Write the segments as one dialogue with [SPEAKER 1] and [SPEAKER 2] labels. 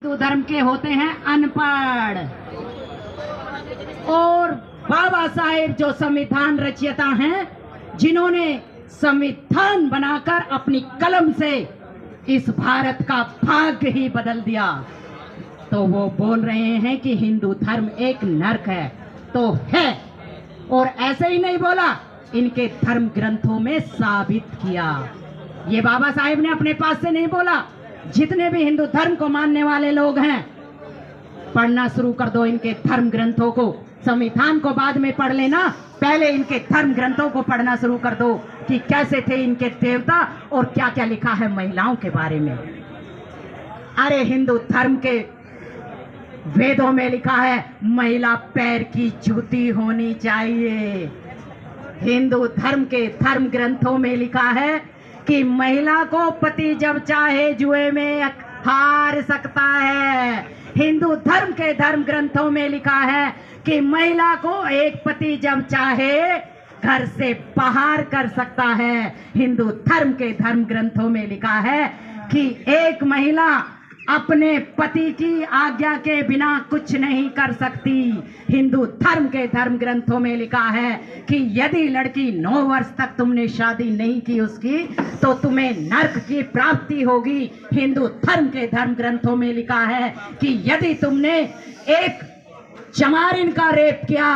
[SPEAKER 1] हिंदू धर्म के होते हैं अनपढ़। और बाबा साहेब जो संविधान रचयिता हैं, जिन्होंने संविधान बनाकर अपनी कलम से इस भारत का भाग्य ही बदल दिया, तो वो बोल रहे हैं कि हिंदू धर्म एक नरक है। तो है, और ऐसे ही नहीं बोला, इनके धर्म ग्रंथों में साबित किया। ये बाबा साहेब ने अपने पास से नहीं बोला। जितने भी हिंदू धर्म को मानने वाले लोग हैं, पढ़ना शुरू कर दो इनके धर्म ग्रंथों को। संविधान को बाद में पढ़ लेना, पहले इनके धर्म ग्रंथों को पढ़ना शुरू कर दो कि कैसे थे इनके देवता और क्या क्या लिखा है महिलाओं के बारे में। अरे हिंदू धर्म के वेदों में लिखा है महिला पैर की जूती होनी चाहिए। हिंदू धर्म के धर्म ग्रंथों में लिखा है कि महिला को पति जब चाहे जुए में हार सकता है। हिंदू धर्म के धर्म ग्रंथों में लिखा है कि महिला को एक पति जब चाहे घर से बाहर कर सकता है। हिंदू धर्म के धर्म ग्रंथों में लिखा है कि एक महिला अपने पति की आज्ञा के बिना कुछ नहीं कर सकती। हिंदू धर्म के धर्म ग्रंथों में लिखा है कि यदि लड़की 9 वर्ष तक तुमने शादी नहीं की उसकी, तो तुम्हें नरक की प्राप्ति होगी। हिंदू धर्म के धर्म ग्रंथों में लिखा है कि यदि तुमने एक चमारिन का रेप किया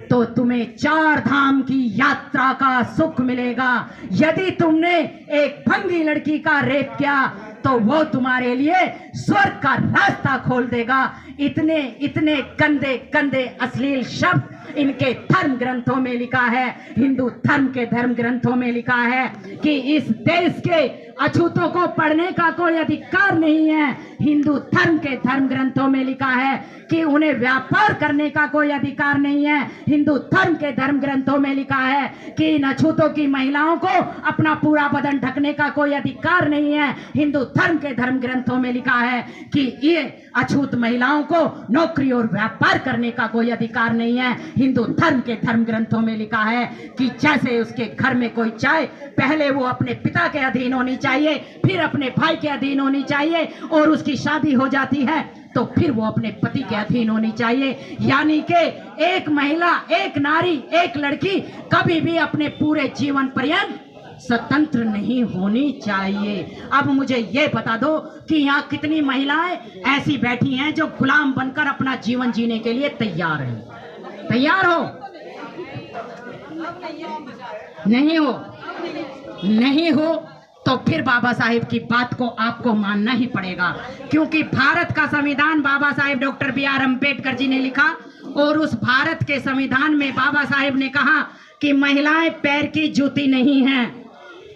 [SPEAKER 1] तो तुम्हें 4 धाम की यात्रा का सुख मिलेगा। यदि तुमने एक भंगी लड़की का रेप किया तो वो तुम्हारे लिए स्वर्ग का रास्ता खोल देगा। इतने इतने गंदे गंदे अश्लील शब्द इनके धर्म ग्रंथों में लिखा है। हिंदू धर्म के धर्म ग्रंथों में लिखा है कि इस देश के अछूतों को पढ़ने का कोई अधिकार नहीं है। हिंदू धर्म के धर्म ग्रंथों में लिखा है कि उन्हें व्यापार करने का कोई अधिकार नहीं है। हिंदू धर्म के धर्म ग्रंथों में लिखा है कि इन अछूतों की महिलाओं को अपना पूरा बदन ढकने का कोई अधिकार नहीं है। हिंदू धर्म के धर्म ग्रंथों में लिखा है कि ये अछूत महिलाओं को नौकरी और व्यापार करने का कोई अधिकार नहीं है। हिंदू धर्म के धर्म ग्रंथों में लिखा है कि जैसे उसके घर में कोई चाय, पहले वो अपने पिता के अधीन होनी चाहिए, फिर अपने भाई के अधीन होनी चाहिए, और उसकी शादी हो जाती है तो फिर वो अपने पति के अधीन होनी चाहिए। यानी कि एक महिला, एक नारी, एक लड़की कभी भी अपने पूरे जीवन पर्यंत स्वतंत्र नहीं होनी चाहिए। अब मुझे ये बता दो कि यहाँ कितनी महिलाएं ऐसी बैठी हैं जो गुलाम बनकर अपना जीवन जीने के लिए तैयार हैं। तैयार हो? नहीं हो? नहीं हो तो फिर बाबा साहेब की बात को आपको मानना ही पड़ेगा, क्योंकि भारत का संविधान बाबा साहेब डॉक्टर BR अम्बेडकर जी ने लिखा, और उस भारत के संविधान में बाबा साहेब ने कहा कि महिलाएं पैर की जूती नहीं हैं।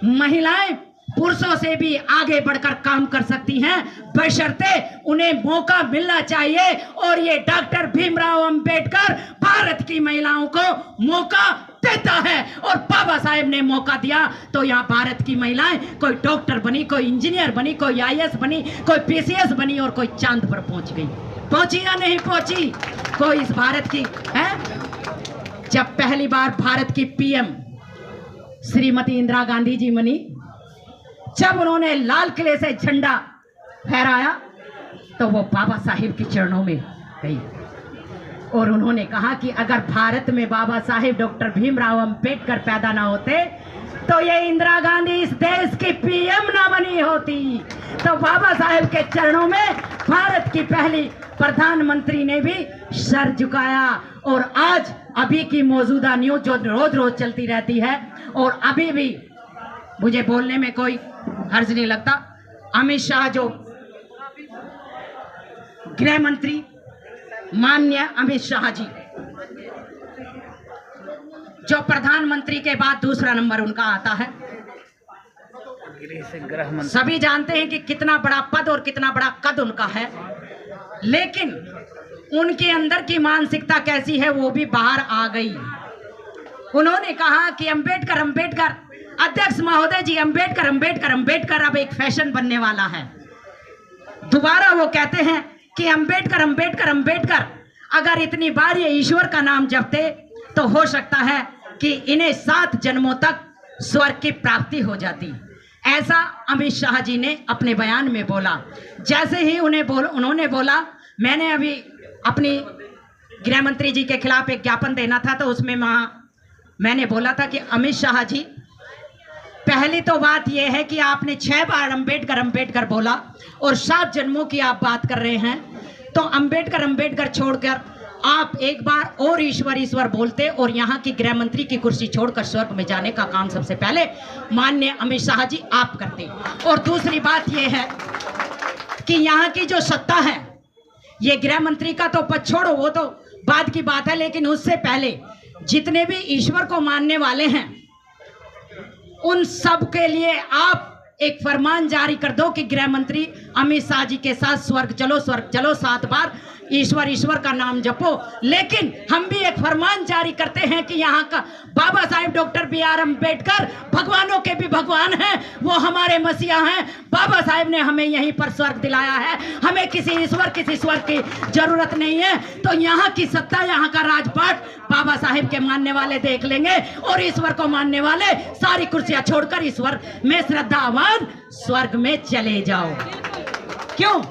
[SPEAKER 1] महिलाएं पुरुषों से भी आगे बढ़कर काम कर सकती हैं, बशर्ते उन्हें मौका मिलना चाहिए। और ये डॉक्टर भीमराव अंबेडकर भारत की महिलाओं को मौका देता है, और बाबा साहेब ने मौका दिया तो यहाँ भारत की महिलाएं कोई डॉक्टर बनी, कोई इंजीनियर बनी, कोई IAS बनी, कोई PCS बनी, और कोई चांद पर पहुंच गई। पहुंची या नहीं पहुंची? कोई इस भारत की है? जब पहली बार भारत की PM श्रीमती इंदिरा गांधी जी बनी, जब उन्होंने लाल किले से झंडा फहराया तो वो बाबा साहेब के चरणों में गई, और उन्होंने कहा कि अगर भारत में बाबा साहेब डॉक्टर भीमराव अंबेडकर पैदा ना होते तो ये इंदिरा गांधी इस देश की PM ना बनी होती। तो बाबा साहेब के चरणों में भारत की पहली प्रधानमंत्री ने भी सर झुकाया। और आज अभी की मौजूदा न्यूज जो रोज रोज चलती रहती है, और अभी भी मुझे बोलने में कोई हर्ज नहीं लगता, अमित शाह जो गृह मंत्री, माननीय अमित शाह जी, जो प्रधानमंत्री के बाद दूसरा नंबर उनका आता है। सभी जानते हैं कि कितना बड़ा पद और कितना बड़ा कद उनका है, लेकिन उनके अंदर की मानसिकता कैसी है वो भी बाहर आ गई। उन्होंने कहा कि अंबेडकर अंबेडकर, अध्यक्ष महोदय जी, अंबेडकर अंबेडकर अंबेडकर अब एक फैशन बनने वाला है। दोबारा वो कहते हैं कि अंबेडकर अंबेडकर अंबेडकर। अगर इतनी बार ये ईश्वर का नाम जपते तो हो सकता है कि इन्हें 7 जन्मों तक स्वर्ग की प्राप्ति हो जाती। ऐसा अमित शाह जी ने अपने बयान में बोला। जैसे ही उन्होंने बोला, मैंने अभी अपनी गृह मंत्री जी के खिलाफ एक ज्ञापन देना था, तो उसमें मैंने बोला था कि अमित शाह जी, पहली तो बात यह है कि आपने 6 बार अंबेडकर बोला और 7 जन्मों की आप बात कर रहे हैं, तो अंबेडकर छोड़कर आप एक बार और ईश्वर बोलते और यहाँ की गृह मंत्री की कुर्सी छोड़कर स्वर्ग में जाने का काम सबसे पहले माननीय अमित शाह जी आप करते। और दूसरी बात यह है कि यहाँ की जो सत्ता है, ये गृह मंत्री का तो पद छोड़ो, वो तो बाद की बात है, लेकिन उससे पहले जितने भी ईश्वर को मानने वाले हैं उन सब के लिए आप एक फरमान जारी कर दो कि गृह मंत्री अमित शाह जी के साथ स्वर्ग चलो 7 बार ईश्वर का नाम जपो। लेकिन हम भी एक फरमान जारी करते हैं कि यहाँ का बाबा साहेब डॉक्टर BR अम्बेडकर भगवानों के भी भगवान हैं, वो हमारे मसीहा हैं। बाबा साहेब ने हमें यहीं पर स्वर्ग दिलाया है, हमें किसी स्वर्ग की जरूरत नहीं है। तो यहाँ की सत्ता, यहाँ का राजपाट बाबा साहेब के मानने वाले देख लेंगे और ईश्वर को मानने वाले सारी कुर्सियां छोड़कर ईश्वर में श्रद्धावान स्वर्ग में चले जाओ। क्यों?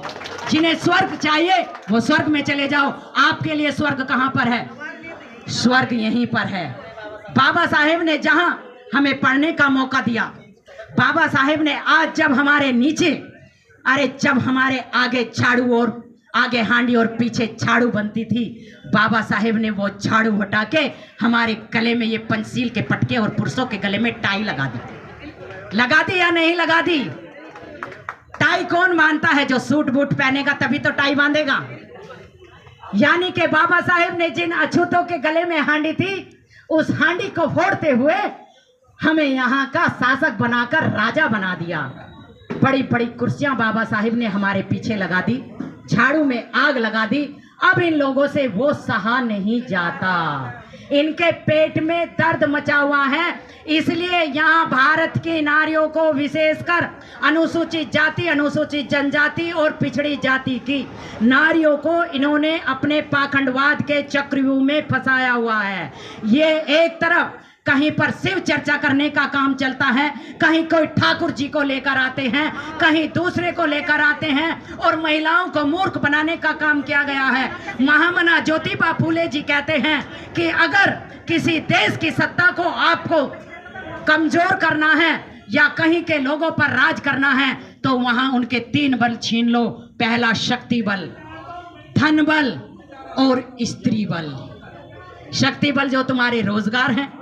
[SPEAKER 1] जिन्हें स्वर्ग चाहिए वो स्वर्ग में चले जाओ। आपके लिए स्वर्ग कहां पर है? स्वर्ग यहीं पर है। बाबा साहेब ने जहां हमें पढ़ने का मौका दिया, बाबा साहेब ने आज जब हमारे नीचे, जब हमारे आगे झाड़ू और आगे हांडी और पीछे झाड़ू बनती थी, बाबा साहेब ने वो झाड़ू हटा के हमारे गले में ये पंचशील के पटके और पुरुषों के गले में टाई लगा दी या नहीं लगा दी? टाई कौन बांधता है? जो सूट बूट पहनेगा तभी तो टाई बांधेगा। यानी कि बाबा साहेब ने जिन अछूतों के गले में हांडी थी, उस हांडी को फोड़ते हुए हमें यहाँ का शासक बनाकर राजा बना दिया। बड़ी बड़ी कुर्सियां बाबा साहेब ने हमारे पीछे लगा दी, झाड़ू में आग लगा दी। अब इन लोगों से वो सहा नहीं जाता, इनके पेट में दर्द मचा हुआ है। इसलिए यहाँ भारत की नारियों को, विशेषकर अनुसूचित जाति, अनुसूचित जनजाति और पिछड़ी जाति की नारियों को इन्होंने अपने पाखंडवाद के चक्रव्यूह में फंसाया हुआ है। ये एक तरफ कहीं पर शिव चर्चा करने का काम चलता है, कहीं कोई ठाकुर जी को लेकर आते हैं, कहीं दूसरे को लेकर आते हैं और महिलाओं को मूर्ख बनाने का काम किया गया है। महामना ज्योतिबा फूले जी कहते हैं कि अगर किसी देश की सत्ता को आपको कमजोर करना है या कहीं के लोगों पर राज करना है तो वहां उनके 3 बल छीन लो। पहला शक्ति बल, धन बल और स्त्री बल। शक्ति बल जो तुम्हारे रोजगार हैं,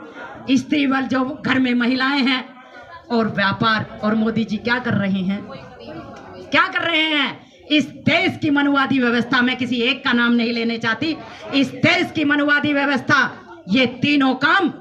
[SPEAKER 1] स्त्री बल जो घर में महिलाएं हैं, और व्यापार। और मोदी जी क्या कर रहे हैं? इस देश की मनुवादी व्यवस्था, में किसी एक का नाम नहीं लेने चाहती, इस देश की मनुवादी व्यवस्था ये तीनों काम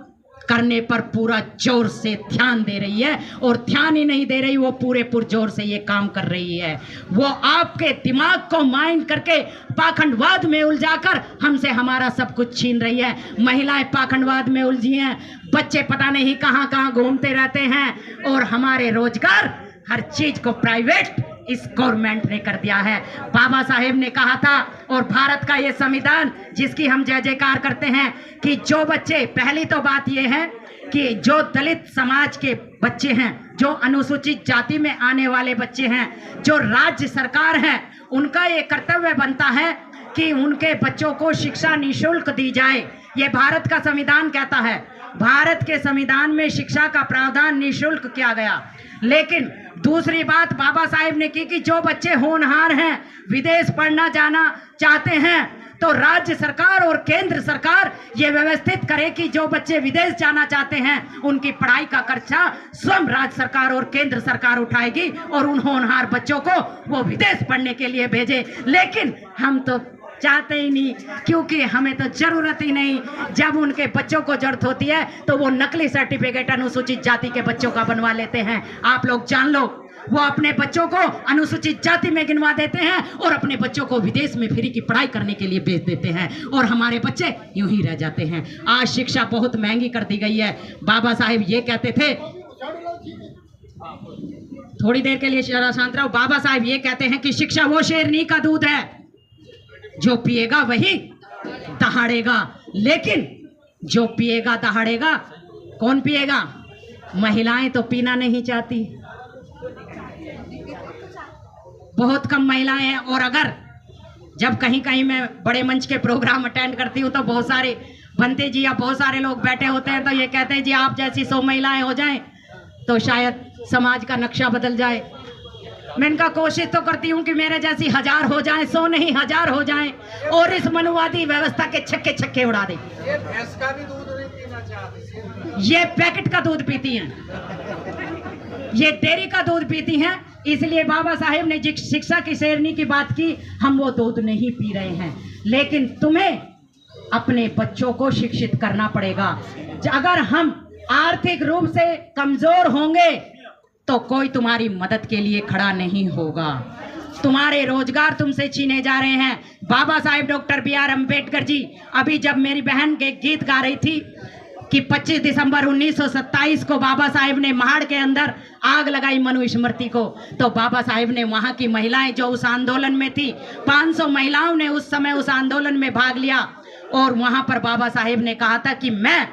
[SPEAKER 1] करने पर पूरा जोर से ध्यान दे रही है। और ध्यान ही नहीं दे रही, वो पूरे पुरजोर से ये काम कर रही है। वो आपके दिमाग को माइंड करके पाखंडवाद में उलझाकर हमसे हमारा सब कुछ छीन रही है। महिलाएं पाखंडवाद में उलझी हैं, बच्चे पता नहीं कहां कहां घूमते रहते हैं, और हमारे रोजगार, हर चीज को प्राइवेट इस गवर्नमेंट ने कर दिया है। बाबा साहेब ने कहा था, और भारत का ये संविधान जिसकी हम जय जयकार करते हैं, कि जो बच्चे, पहली तो बात ये है कि जो दलित समाज के बच्चे हैं, जो अनुसूचित जाति में आने वाले बच्चे हैं, जो राज्य सरकार है, उनका ये कर्तव्य बनता है कि उनके बच्चों को शिक्षा निःशुल्क दी जाए। ये भारत का संविधान कहता है। भारत के संविधान में शिक्षा का प्रावधान निःशुल्क किया गया। लेकिन दूसरी बात बाबा साहेब ने की कि जो बच्चे होनहार हैं, विदेश पढ़ना जाना चाहते हैं, तो राज्य सरकार और केंद्र सरकार ये व्यवस्थित करे कि जो बच्चे विदेश जाना चाहते हैं उनकी पढ़ाई का खर्चा स्वयं राज्य सरकार और केंद्र सरकार उठाएगी और उन होनहार बच्चों को वो विदेश पढ़ने के लिए भेजे। लेकिन हम तो चाहते ही नहीं, क्योंकि हमें तो जरूरत ही नहीं। जब उनके बच्चों को जरूरत होती है तो वो नकली सर्टिफिकेट अनुसूचित जाति के बच्चों का बनवा लेते हैं। आप लोग जान लो, वो अपने बच्चों को अनुसूचित जाति में गिनवा देते हैं और अपने बच्चों को विदेश में फ्री की पढ़ाई करने के लिए भेज देते हैं, और हमारे बच्चे यूं ही रह जाते हैं। आज शिक्षा बहुत महंगी कर दी गई है। बाबा साहेब ये कहते थे, थोड़ी देर के लिए शांत रहो। बाबा साहेब ये कहते हैं कि शिक्षा वो शेरनी का दूध है, जो पिएगा वही दहाड़ेगा। लेकिन जो पिएगा दहाड़ेगा, कौन पिएगा? महिलाएं तो पीना नहीं चाहती, बहुत कम महिलाएं हैं। और अगर जब कहीं कहीं मैं बड़े मंच के प्रोग्राम अटेंड करती हूँ तो बहुत सारे बनते जी या बहुत सारे लोग बैठे होते हैं, तो ये कहते हैं जी आप जैसी 100 महिलाएं हो जाएं तो शायद समाज का नक्शा बदल जाए। मैं इनका कोशिश तो करती हूँ कि मेरे जैसी 1000 हो जाएं, 100 नहीं 1000 हो जाएं और इस मनुवादी व्यवस्था के छक्के छक्के उड़ा दें।
[SPEAKER 2] ये भैंस का भी दूध नहीं पीना चाहती,
[SPEAKER 1] ये पैकेट का दूध पीती हैं, ये डेयरी का दूध पीती हैं। इसलिए बाबा साहेब ने जिस शिक्षा की शेरनी की बात की, हम वो दूध नहीं पी रहे हैं। लेकिन तुम्हें अपने बच्चों को शिक्षित करना पड़ेगा। अगर हम आर्थिक रूप से कमजोर होंगे तो कोई तुम्हारी मदद के लिए खड़ा नहीं होगा। तुम्हारे रोजगार तुमसे छीने जा रहे हैं। बाबा साहेब डॉक्टर BR अम्बेडकर जी अभी जब मेरी बहन के गीत गा रही थी कि 25 दिसंबर 1927 को बाबा साहेब ने महाड़ के अंदर आग लगाई मनु स्मृति को, तो बाबा साहेब ने वहां की महिलाएं जो उस आंदोलन में थी, 500 महिलाओं ने उस समय उस आंदोलन में भाग लिया। और वहां पर बाबा साहेब ने कहा था कि मैं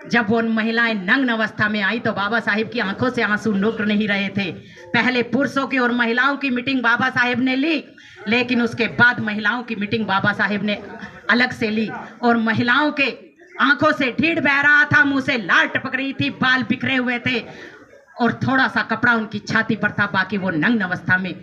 [SPEAKER 1] जब वो महिलाएं नग्न अवस्था में आई तो बाबा साहेब की आंखों से आंसू रुक नहीं रहे थे। पहले पुरुषों की और महिलाओं की मीटिंग बाबा साहेब ने ली, लेकिन उसके बाद महिलाओं की मीटिंग बाबा साहेब ने अलग से ली। और महिलाओं के आंखों से ढीढ़ बह रहा था, मुंह से लाल टपक रही थी, बाल बिखरे हुए थे और थोड़ा सा कपड़ा उनकी छाती पर था, बाकी वो नग्न अवस्था में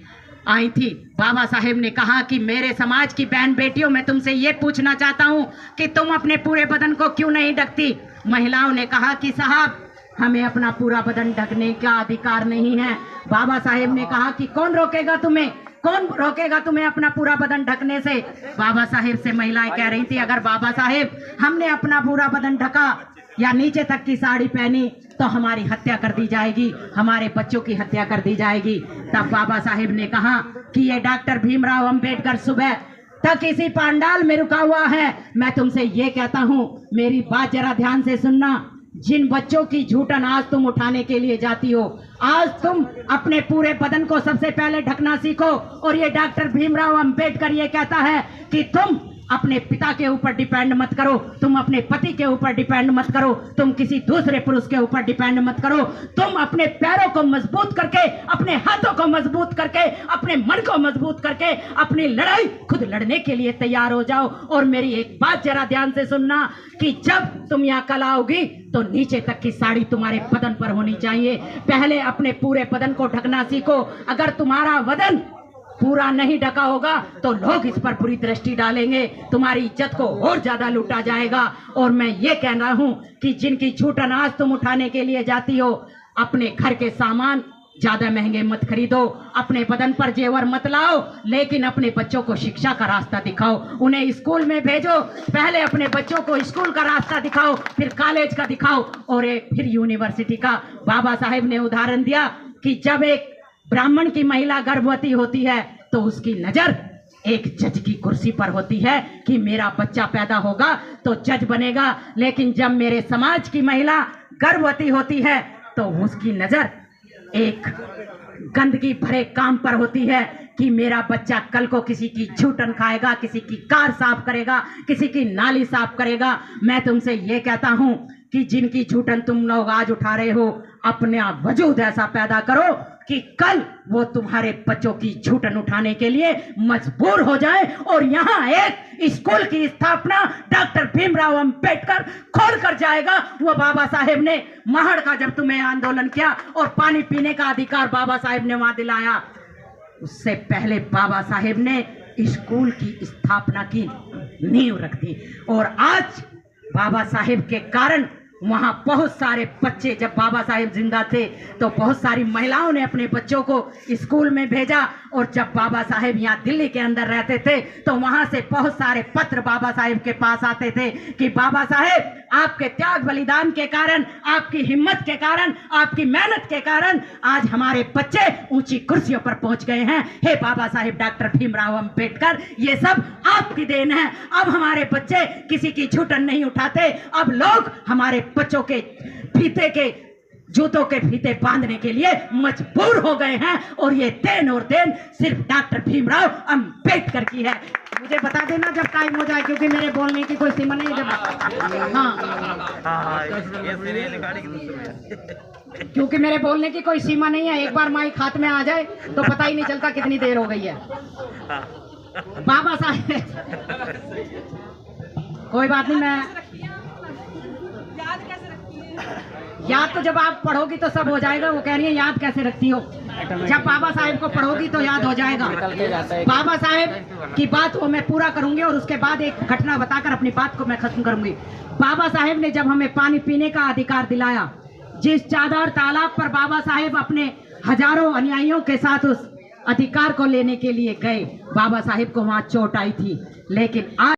[SPEAKER 1] आई थी। बाबा साहेब ने कहा कि मेरे समाज की बहन बेटियों, मैं तुमसे ये पूछना चाहता हूँ कि तुम अपने पूरे बदन को क्यों नहीं ढकती। महिलाओं ने कहा कि साहब हमें अपना पूरा बदन ढकने का अधिकार नहीं है। बाबा साहेब ने कहा कि कौन रोकेगा तुम्हें, कौन रोकेगा तुम्हें अपना पूरा बदन ढकने से। बाबा साहेब से महिलाएं कह रही थी अगर बाबा साहेब हमने अपना पूरा बदन ढका या नीचे तक की साड़ी पहनी तो हमारी हत्या कर दी जाएगी, हमारे बच्चों की हत्या कर दी जाएगी। तब बाबा साहेब ने कहा कि ये डॉक्टर भीमराव अंबेडकर सुबह तक इसी पंडाल में रुका हुआ है। मैं तुमसे ये कहता हूँ, मेरी बात जरा ध्यान से सुनना। जिन बच्चों की झूठन आज तुम उठाने के लिए जाती हो, आज तुम अपने पूरे बदन को सबसे पहले ढकना सीखो। और ये डॉक्टर भीमराव अंबेडकर ये कहता है कि तुम अपने पिता के ऊपर डिपेंड मत करो, तुम अपने पति के ऊपर डिपेंड मत करो, तुम किसी दूसरे पुरुष के ऊपर डिपेंड मत करो। तुम अपने पैरों को मजबूत करके, अपने हाथों को मजबूत करके, अपने मन को मजबूत करके अपनी लड़ाई खुद लड़ने के लिए तैयार हो जाओ। और मेरी एक बात जरा ध्यान से सुनना कि जब तुम यहाँ कल आओगी तो नीचे तक की साड़ी तुम्हारे बदन पर होनी चाहिए। पहले अपने पूरे बदन को ढकना सीखो। अगर तुम्हारा बदन पूरा नहीं ढका होगा तो लोग इस पर बुरी दृष्टि डालेंगे, तुम्हारी इज्जत को और ज्यादा लूटा जाएगा। और मैं ये कह रहा हूं कि जिनकी झूठन आज तुम उठाने के लिए जाती हो, अपने घर के सामान ज्यादा महंगे मत खरीदो, अपने बदन पर जेवर मत लाओ, लेकिन अपने बच्चों को शिक्षा का रास्ता दिखाओ, उन्हें स्कूल में भेजो। पहले अपने बच्चों को स्कूल का रास्ता दिखाओ, फिर कॉलेज का दिखाओ और फिर यूनिवर्सिटी का। बाबा साहेब ने उदाहरण दिया कि जब एक ब्राह्मण की महिला गर्भवती होती है तो उसकी नजर एक जज की कुर्सी पर होती है कि मेरा बच्चा पैदा होगा तो जज बनेगा। लेकिन जब मेरे समाज की महिला गर्भवती होती है तो उसकी नजर एक गंदगी भरे काम पर होती है कि मेरा बच्चा कल को किसी की झूठन खाएगा, किसी की कार साफ करेगा, किसी की नाली साफ करेगा। मैं तुमसे ये कहता हूं कि जिनकी झूठन तुम लोग आज उठा रहे हो, अपना वजूद ऐसा पैदा करो कि कल वो तुम्हारे बच्चों की झूठन उठाने के लिए मजबूर हो जाए। और यहाँ एक स्कूल की स्थापना डॉक्टर भीमराव अंबेडकर खोल कर जाएगा। वो बाबा साहेब ने महाड़ का जब तुम्हें आंदोलन किया और पानी पीने का अधिकार बाबा साहेब ने वहां दिलाया, उससे पहले बाबा साहेब ने स्कूल की स्थापना की नींव रख दी। और आज बाबा साहेब के कारण वहां बहुत सारे बच्चे, जब बाबा साहेब जिंदा थे तो बहुत सारी महिलाओं ने अपने बच्चों को स्कूल में भेजा। और जब बाबा साहेब यहाँ दिल्ली के अंदर रहते थे तो वहां से बहुत सारे पत्र बाबा साहेब के पास आते थे कि बाबा साहेब आपके त्याग बलिदान के कारण, आपकी हिम्मत के कारण, आपकी मेहनत के कारण आज हमारे बच्चे ऊंची कुर्सियों पर पहुंच गए हैं। हे बाबा साहेब डॉक्टर भीमराव अंबेडकर, ये सब आपकी देन है। अब हमारे बच्चे किसी की झूठन नहीं उठाते, अब लोग हमारे बच्चों के फीते के जूतों के फीते बांधने के लिए मजबूर हो गए हैं। और ये देन और देन सिर्फ डॉक्टर भीमराव अंबेडकर की है। मुझे बता देना जब टाइम हो जाए, क्योंकि मेरे बोलने की कोई सीमा नहीं है जब। हाँ, क्योंकि मेरे बोलने की कोई सीमा नहीं है। एक बार माइक हाथ में आ जाए तो पता ही नहीं चलता कितनी देर हो गई है। बाबा साहेब, कोई बात नहीं, मैं याद तो जब आप पढ़ोगी तो सब हो जाएगा। वो कह रही है याद कैसे रखती हो, जब बाबा साहेब को पढ़ोगी तो याद हो जाएगा। बाबा साहेब की बात को मैं पूरा करूंगी और उसके बाद एक घटना बताकर अपनी बात को मैं खत्म करूंगी। बाबा साहेब ने जब हमें पानी पीने का अधिकार दिलाया, जिस चादर तालाब पर बाबा साहेब अपने हजारों अनुयायियों के साथ उस अधिकार को लेने के लिए गए, बाबा साहेब को वहां चोट आई थी, लेकिन आज